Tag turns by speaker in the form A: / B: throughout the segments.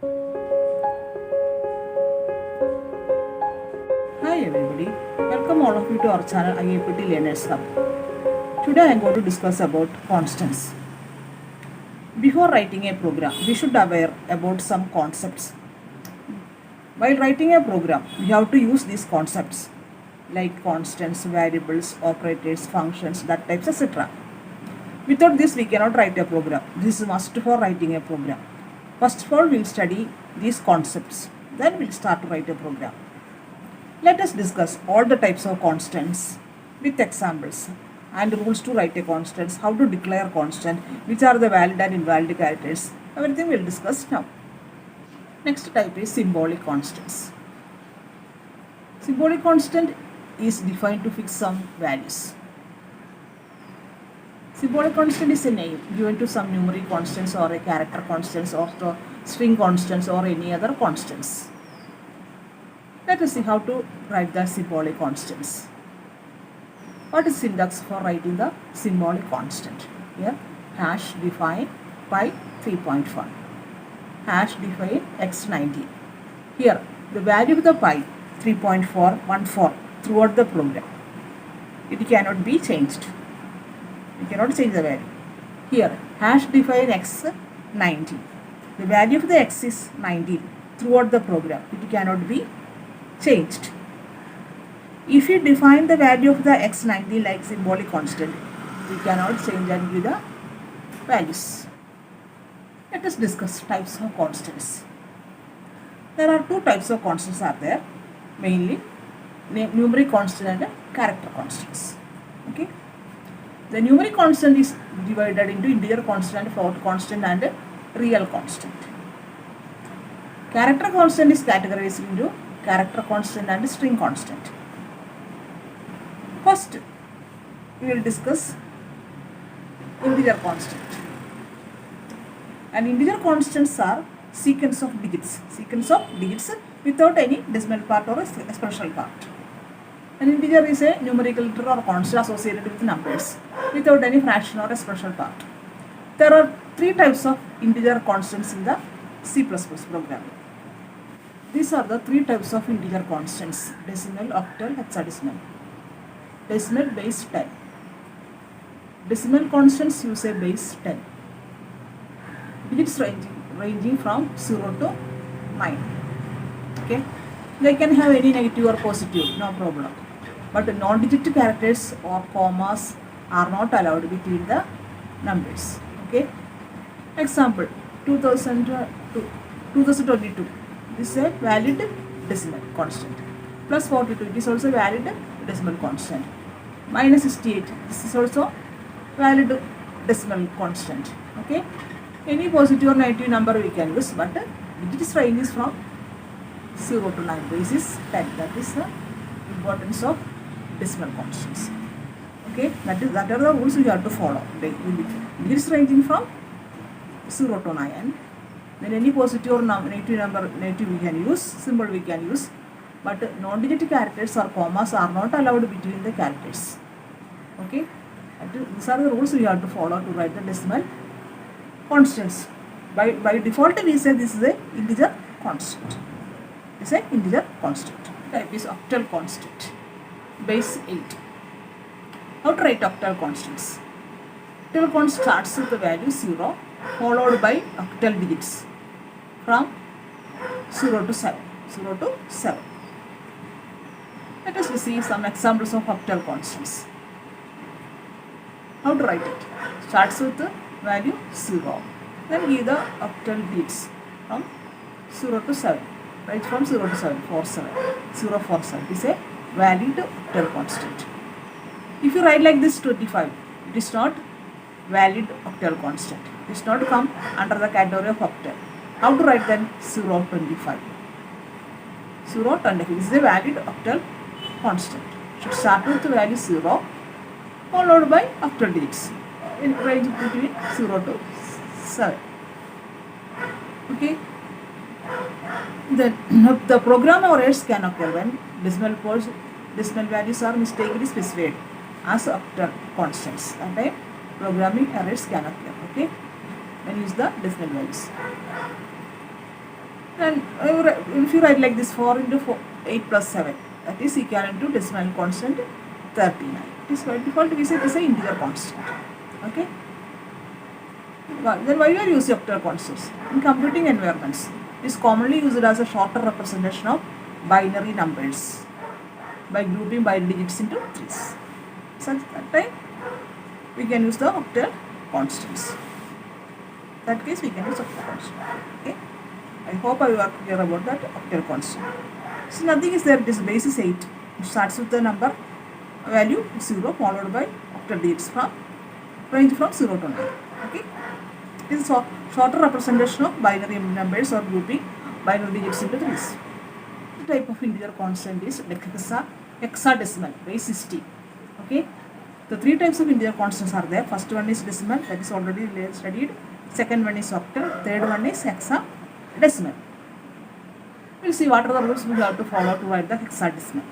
A: Hi everybody, welcome all of you to our channel IAPT Learners Hub. Today I am going to discuss about constants. Before writing a program, we should aware about some concepts. While writing a program, we have to use these concepts like constants, variables, operators, functions, that types, etc. Without this, we cannot write a program. This is must for writing a program. First of all, we will study these concepts. Then we will start to write a program. Let us discuss all the types of constants with examples and rules to write a constant, how to declare constant, which are the valid and invalid characters. Everything we will discuss now. Next type is symbolic constants. Symbolic constant is defined to fix some values. Symbolic constant is a name given to some numeric constants or a character constants or the string constants or any other constants. Let us see how to write the symbolic constants. What is syntax for writing the symbolic constant? Here, hash define pi 3.1. Hash define x90. Here, the value of the pi 3.414 throughout the program. It cannot be changed. We cannot change the value. Here, hash define x90. The value of the x is 90 throughout the program. It cannot be changed. If you define the value of the x90 like symbolic constant, we cannot change and give the values. Let us discuss types of constants. There are two types of constants are there, mainly numeric constant and character constants. Okay. The numeric constant is divided into integer constant, float constant and real constant. Character constant is categorized into character constant and string constant. First, we will discuss integer constant. And integer constants are sequence of digits without any decimal part or a special part. An integer is a numerical letter or constant associated with numbers without any fraction or a special part. There are three types of integer constants in the C++ programming. These are the three types of integer constants: decimal, octal, hexadecimal. Decimal base 10. Decimal constants use a base 10. Digits ranging from 0 to 9. Okay. They can have any negative or positive, no problem. But non-digit characters or commas are not allowed between the numbers. Okay. Example 2022. This is a valid decimal constant. Plus 42, it is also valid decimal constant. Minus 68, this is also valid decimal constant. Okay. Any positive or negative number we can use, but digits range is from 0 to 9. This is 10. That is the importance of decimal constants. Okay. That are the rules you have to follow. Digits ranging from 0 to 9. Then any positive or negative we can use, symbol we can use, but non-digit characters or commas are not allowed between the characters. Okay, these are the rules we have to follow to write the decimal constants. By default we say this is a integer constant. This is a integer constant. Type is octal constant. Base 8. How to write octal constants? Octal constant starts with the value 0 followed by octal digits from 0 to 7. 0 to 7. Let us see some examples of octal constants. How to write it? Starts with the value 0. Then give the octal digits from 0 to 7. Right from 0 to 7. 47. 0 47. It is a valid octal constant. If you write like this 25, it is not valid octal constant. It is not come under the category of octal. How to write then 025? 025. This is a valid octal constant. Should start with the value 0 followed by octal digits in range between 0 to 7. Okay. Then the program errors can occur when decimal values are mistakenly specified as octal constants. That time programming errors can occur. Okay. When use the decimal values. And if you write like this, 4 into 4, 8 plus 7, that is equivalent to decimal constant 39. It is by default we say it is an integer constant. Okay. Then why you are using octal constants? In computing environments, it is commonly used as a shorter representation of binary numbers by grouping binary digits into threes. So at that time, we can use the octal constants. In that case, we can use octal constant. Okay. I hope you are clear about that octal constant. So nothing is there. It is base is 8. It starts with the number value 0 followed by octal digits from range from 0 to 9. Okay. This is a shorter representation of binary numbers or grouping binary digits into threes. The type of integer constant is like hexadecimal, base 60. Okay. The three types of integer constants are there. First one is decimal, that is already studied. Second one is octal. Third one is hexadecimal. We'll see what are the rules we have to follow to write the hexadecimal.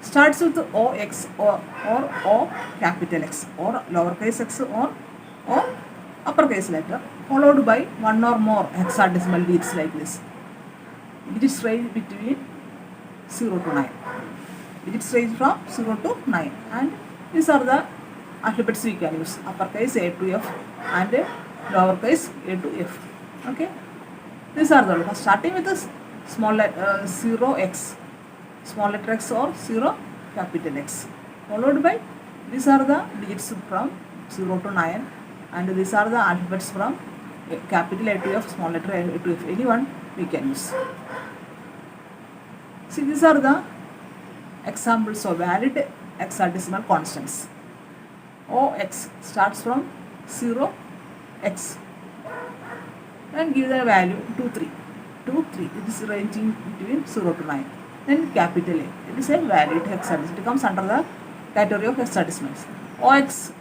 A: Starts with OX or O capital X or lowercase x or uppercase letter followed by one or more hexadecimal digits like this. Digits range between 0 to 9. Digits range from 0 to 9, and these are the alphabets we can use: uppercase A to F and lowercase A to F. Okay, these are the starting with the small letter 0x, small letter x or 0 capital X, followed by these are the digits from 0 to 9, and these are the alphabets from capital A to F, small letter A to F. Anyone we can use. See, these are the examples of valid hexadecimal constants. OX starts from 0x and give the value 2, 3. It is ranging between 0 to 9. Then capital A. It is a valid hexadecimal. It comes under the category of hexadecimals. OX,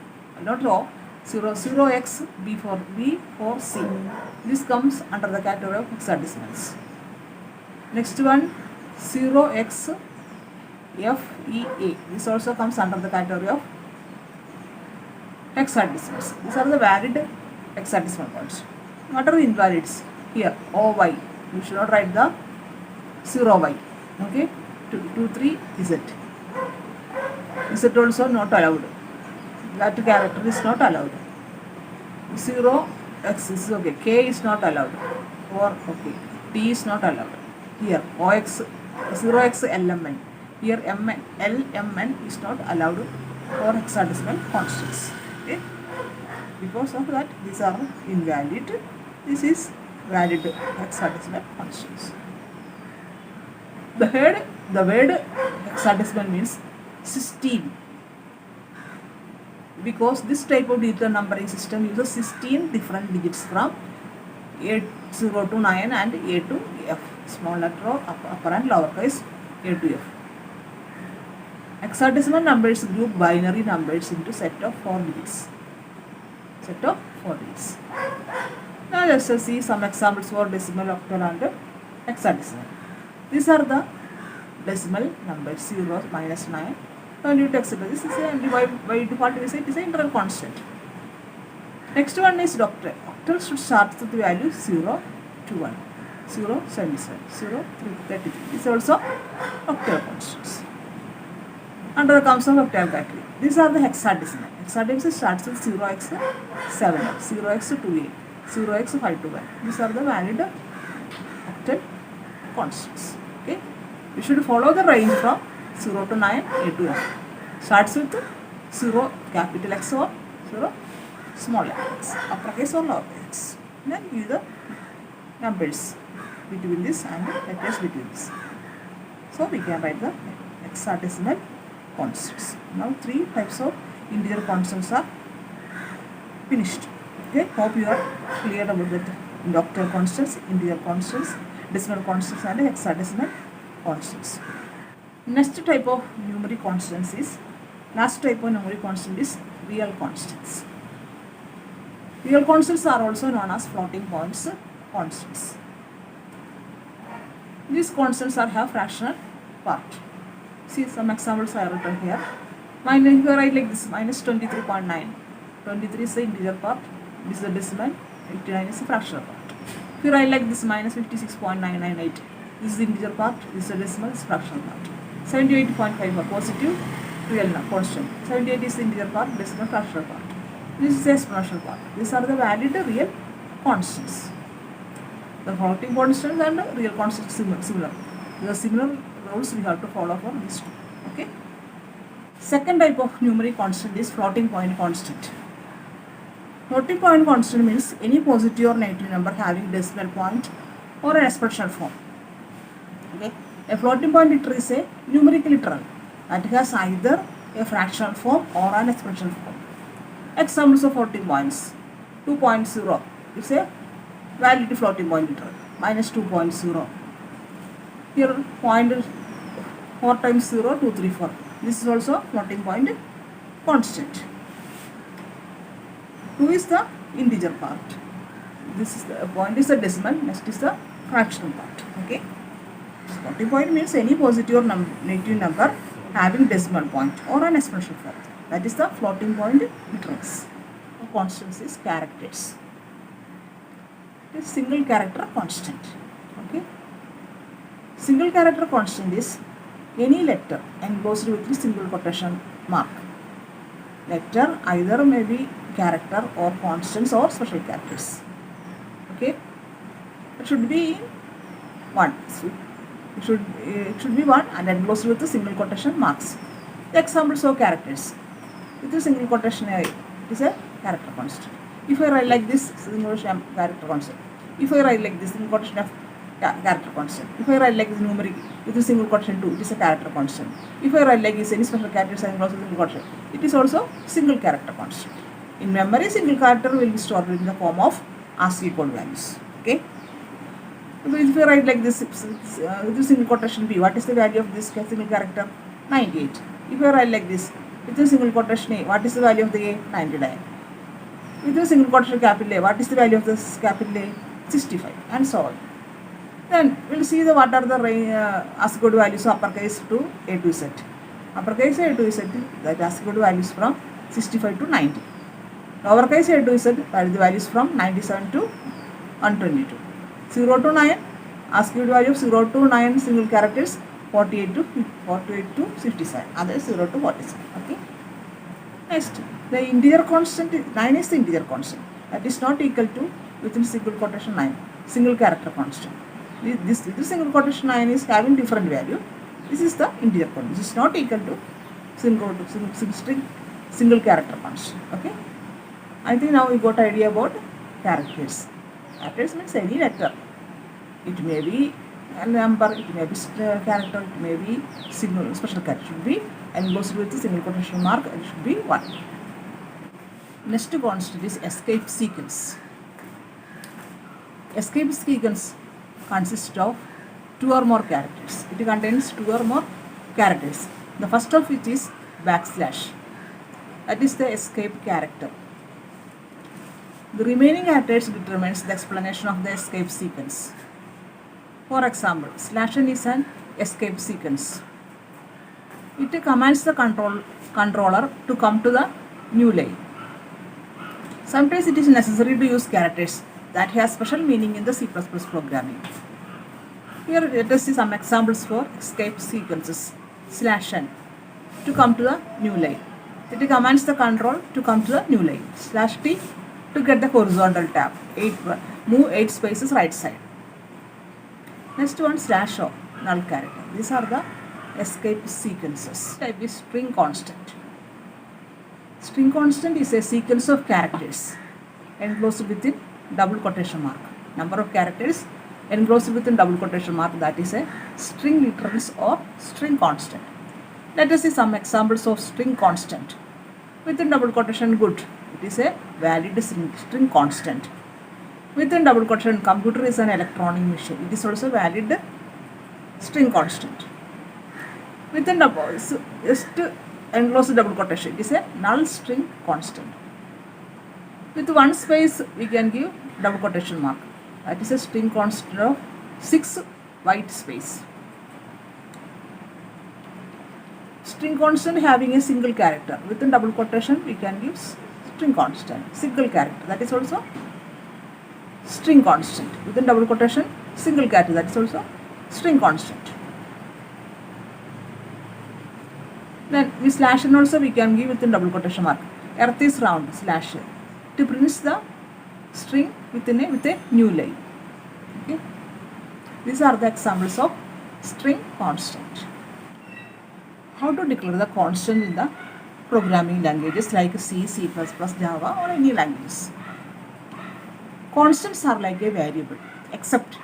A: not O, 0x B4 C. This comes under the category of hexadecimals. Next one, 0x FEA. This also comes under the category of hexadecimals. These are the valid hexadecimal constants. What are the invalids? Here, OY. You should not write the 0y. Okay? 2, 3 Z. Z also not allowed. That character is not allowed. 0x is okay. K is not allowed. Or okay. T is not allowed. Here, OX, 0x LMN. Here, LMN is not allowed for hexadecimal constants. Okay? Because of that, these are invalid. This is valid hexadecimal constants. The word hexadecimal means 16, because this type of digital numbering system uses 16 different digits from A0 to 9 and A to F, small letter or upper and lowercase A to F. Hexadecimal numbers group binary numbers into set of 4 digits. Now let's see some examples for decimal, octal and hexadecimal. These are the decimal numbers: 0, -9, value etc. This is by default we say it is an integral constant. Next one is octal. Octal should start with the value 0 to 1, 0, 77, 0, 3, 33. This is also octal constants. Under the comes of octal category. These are the hexadecimal. Hexadecimal starts with 0x7, 0x2a, 0x521. These are the valid octal constants. Okay, we should follow the range from 0 to 9, A to F. Starts with 0 capital X or 0 small x, uppercase or lowercase. Then give the numbers between this and letters between this. So we can write the hexadecimal constants. Now 3 types of integer constants are finished. Okay, hope you are clear about the octal constants, integer constants, decimal constants and hexadecimal constants. Next type of numeric constants is, last type of numeric constant is real constants. Real constants are also known as floating points constants. These constants have fractional part. See some examples I have written here. Minus, you write like this: minus 23.9. 23 is the integer part. This is the decimal. 89 is the fractional part. Here I like this minus 56.998. This is the integer part, this is the decimal, this is fractional part. 78.5 are positive, real constant. 78 is the integer part, decimal, fractional part. This is the exponential part. These are the valid real constants. The floating constants and real constants similar. The similar rules we have to follow for these two. Okay. Second type of numeric constant is floating point constant. Floating point constant means any positive or negative number having decimal point or an expression form. Okay. A floating point literal is a numerical literal that has either a fractional form or an expression form. Examples of floating points: 2.0 is a valid floating point literal, minus 2.0. Here point 4 times 0, 234. This is also floating point constant. 2 is the integer part. This is the point is the decimal, next is the fractional part. Okay. Floating point means any positive or negative number having decimal point or an exponential form. That is the floating point literals. Constants is characters. It is single character constant. Okay. Single character constant is any letter enclosed with a single quotation mark. Letter either may be character or constants or special characters. Okay. It should be in 1. It should be 1 and enclosed with a single quotation marks. The examples of characters. With a single quotation, it is a character constant. If I write like this, single character constant. If I write like this, single quotation of character constant. If I write like this numeric with a single quotation 2, it is a character constant. If I write like this, any special characters and also single quotation, it is also single character constant. In memory, single character will be stored in the form of ASCII code values. Okay. So if I write like this with a single quotation B, what is the value of this single character? 98. If I write like this with a single quotation A, what is the value of the A? 99. With a single quotation capital A, what is the value of this capital A? 65, and so on. Then we will see what are the ASCII code values of uppercase to A to Z. Uppercase A to Z, that ASCII code values from 65 to 90. Lowercase A to Z, that is the values from 97 to 122. 0 to 9, ASCII code value of 0 to 9 single characters, 48 to 57, others 0 to 47. Okay. Next, the integer constant, 9 is the integer constant. That is not equal to within single quotation 9, single character constant. This single quotation 9 is having different value. This is the integer constant. This is not equal to single character constant. Okay. I think now we got idea about characters. Characters means any letter. It may be a number, it may be character, it may be single special character. It should be enclosed with a single quotation mark. It should be 1. Next constant is escape sequence. Escape sequence consists of 2 or more characters. It contains 2 or more characters. The first of which is backslash. That is the escape character. The remaining characters determines the explanation of the escape sequence. For example, /n is an escape sequence. It commands the controller to come to the new line. Sometimes it is necessary to use characters that have special meaning in the C++ programming. Here let us see some examples for escape sequences. /n to come to the new line. It commands the control to come to the new line. /t to get the horizontal tab. Move 8 spaces right side. Next one /o, null character. These are the escape sequences. Type is string constant. String constant is a sequence of characters enclosed within double quotation mark. Number of characters enclosed within double quotation mark, that is a string literals or string constant. Let us see some examples of string constant. Within double quotation good, it is a valid string constant. Within double quotation computer is an electronic machine, it is also valid string constant. Within double just enclosed double quotation, it is a null string constant. With 1 space we can give double quotation mark, that is a string constant of 6 white space. String constant having a single character, within double quotation we can give string constant, single character, that is also string constant. Within double quotation, single cat, that is also string constant. Then we slash and also we can give within double quotation mark. Earth is round, slash, to print the string with a new line. Okay. These are the examples of string constant. How to declare the constant in the programming languages like C, C++, Java or any languages. Constants are like a variable, except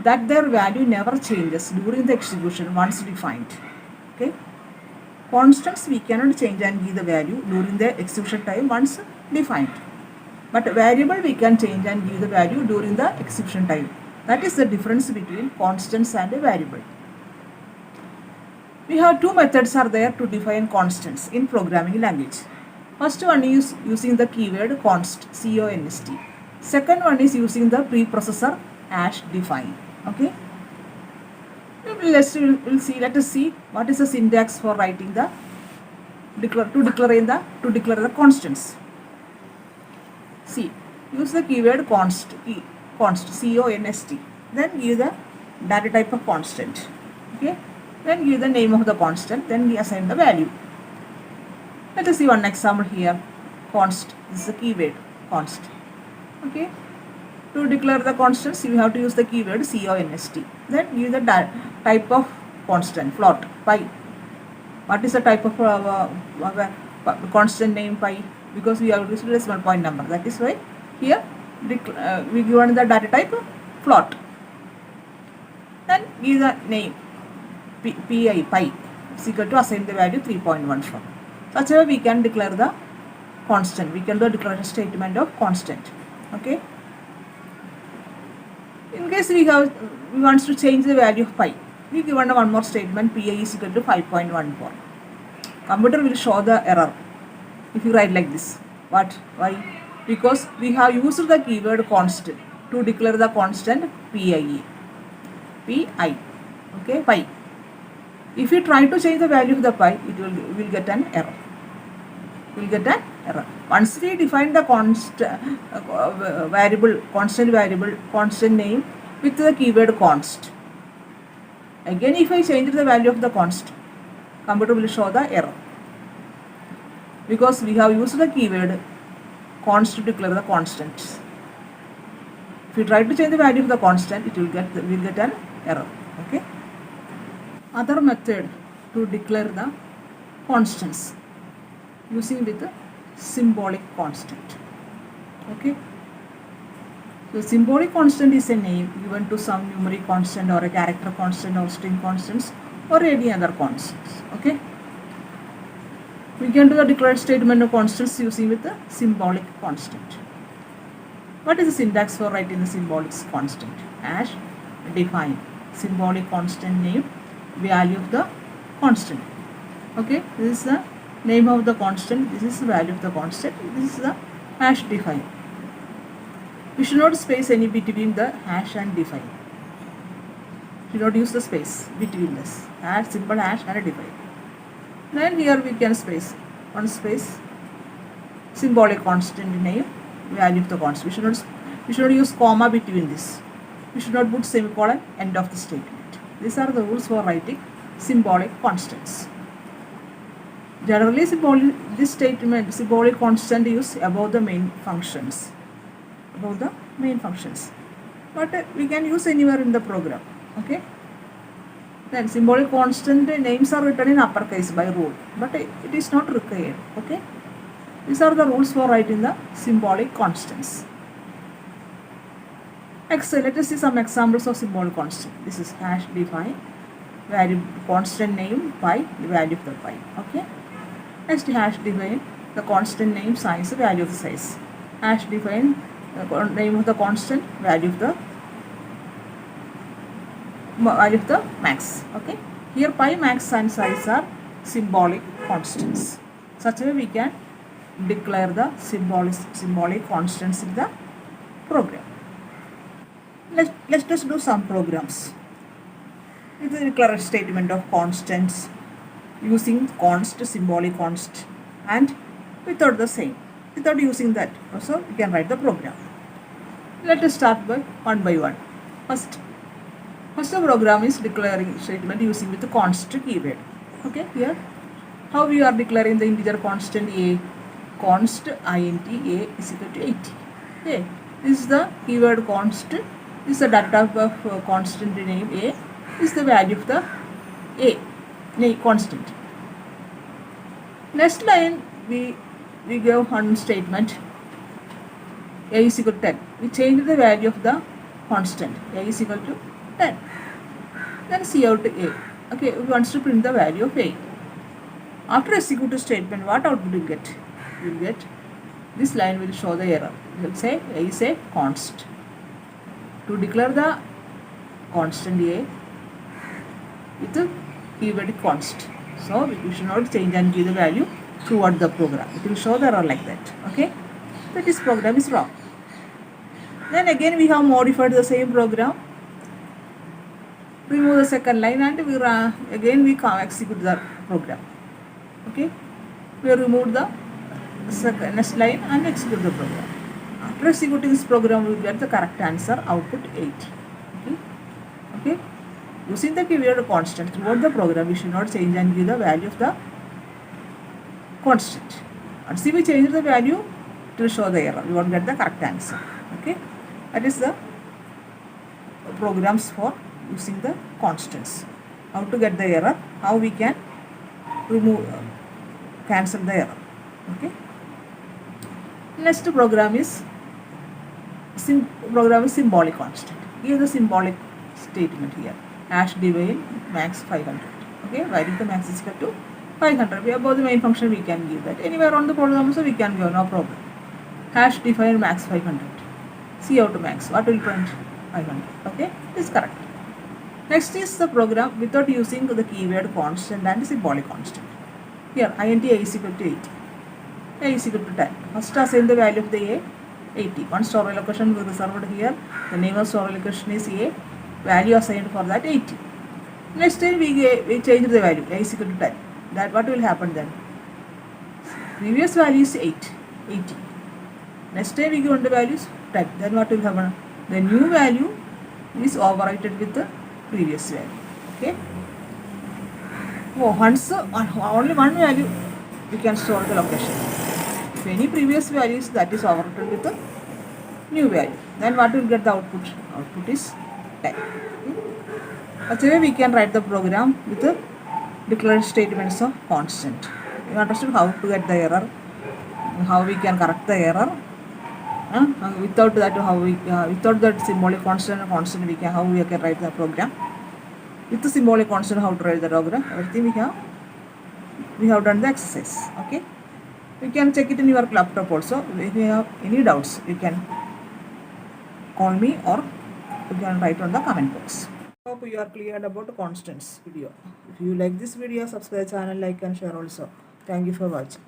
A: that their value never changes during the execution once defined. Okay. Constants we cannot change and give the value during the execution time once defined. But variable we can change and give the value during the execution time. That is the difference between constants and a variable. We have two methods are there to define constants in programming language. First one is using the keyword const, const. Second one is using the preprocessor #define. Okay. Let us see what is the syntax for writing the to declare the constants. See, use the keyword const, const, then give the data type of constant. Okay, then give the name of the constant, then we assign the value. Let us see one example here. Const, this is the keyword const. Okay, to declare the constants you have to use the keyword const. Then give the type of constant, float, pi. What is the type of constant name pi? Because we have used decimal point number, that is why here we given the data type float. Then give the name pi is equal to assign the value 3.14. Such a way we can declare the constant. We can do a declaration statement of constant. Okay. In case we want to change the value of pi, we given one more statement, pi is equal to 5.14. Computer will show the error if you write like this. What? Why? Because we have used the keyword constant to declare the constant pi. Okay, pi. If you try to change the value of the pi, it will get an error. Once we define the constant name with the keyword const, again if I change the value of the const, computer will show the error, because we have used the keyword const to declare the constants. If you try to change the value of the constant, it will get an error. Okay. Other method to declare the constants using with the symbolic constant. Okay. The symbolic constant is a name given to some numeric constant or a character constant or string constants or any other constants. Okay. We can do the declared statement of constants using with the symbolic constant. What is the syntax for writing the symbolic constant? #define symbolic constant name, value of the constant. Okay, this is the name of the constant, this is the value of the constant, this is the #define. We should not space any between the hash and define. We should not use the space between this. Simple hash and define. Then here we can space one space, symbolic constant name, value of the constant. We should not use comma between this. We should not put semicolon end of the statement. These are the rules for writing symbolic constants. Generally, this statement symbolic constant is above the main functions. But we can use anywhere in the program. Okay. Then symbolic constant names are written in uppercase by rule, but it is not required. Okay. These are the rules for writing the symbolic constants. Next, let us see some examples of symbolic constant. This is #define, value constant name pi, the value of the pi. Okay. Next, #define the constant name size, value of the size. #define the name of the constant, value of the max. Okay. Here pi, max and size are symbolic constants. Such a way we can declare the symbolic constants in the program. Let's just do some programs. It is a declaration statement of constants using const, symbolic const, and without using that also we can write the program. Let us start by one. First the program is declaring statement using with the const keyword. Okay, here how we are declaring the integer constant a. Const int a is equal to 80. Okay, this is the keyword const. This is the data of constant name a. This is the value of the a name constant. Next line we give one statement. A is equal to 10. We change the value of the constant. A is equal to 10. Then see out A. Okay, we want to print the value of A. After execute statement, what output you will get? You will get this line will show the error. You will say A is a const. To declare the constant A with the keyword const. So we should not change and give the value throughout the program. It will show the error like that. Okay. So this program is wrong. Then again we have modified the same program. Remove the second line and we execute the program. Okay. We remove the next line and execute the program. After executing this program, we will get the correct answer, output 80. Okay. Okay. Using the keyword constant throughout the program, we should not change and give the value of the constant. And see, we change the value to show the error. We won't get the correct answer. Okay. That is the programs for using the constants. How to get the error, how we can remove, cancel the error. Okay. Next program is symbolic constant. Give the symbolic statement here. Hash divine max 500. Okay, value the max is equal to 500. We above the main function we can give that. Anywhere on the program also we can give, no problem. Hash define max 500. See out max. What will print? 500. Okay, this is correct. Next is the program without using the keyword constant and symbolic constant. Here int a is equal to 80. A is equal to 10. First assign the value of the a 80. One storage location we reserved here. The name of storage location is a. Value assigned for that 80. Next time we change the value. A is equal to 10. That what will happen then? Previous value is 80. Next time we give the value is 10. Then what will happen? The new value is overwritten with the previous value. Okay. Once only one value we can store the location. If any previous values that is overwritten with the new value, then what will get the output? Output is 10. That's the way we can write the program with the declared statements of constant. You understood how to get the error, how we can correct the error. Without that, without that symbolic constant we can write the program. With the symbolic constant, how to write the program. Everything we have done the exercise. Okay. You can check it in your laptop also. If you have any doubts, you can call me or you can write on the comment box. Hope you are clear about constants video. If you like this video, subscribe channel, like and share also. Thank you for watching.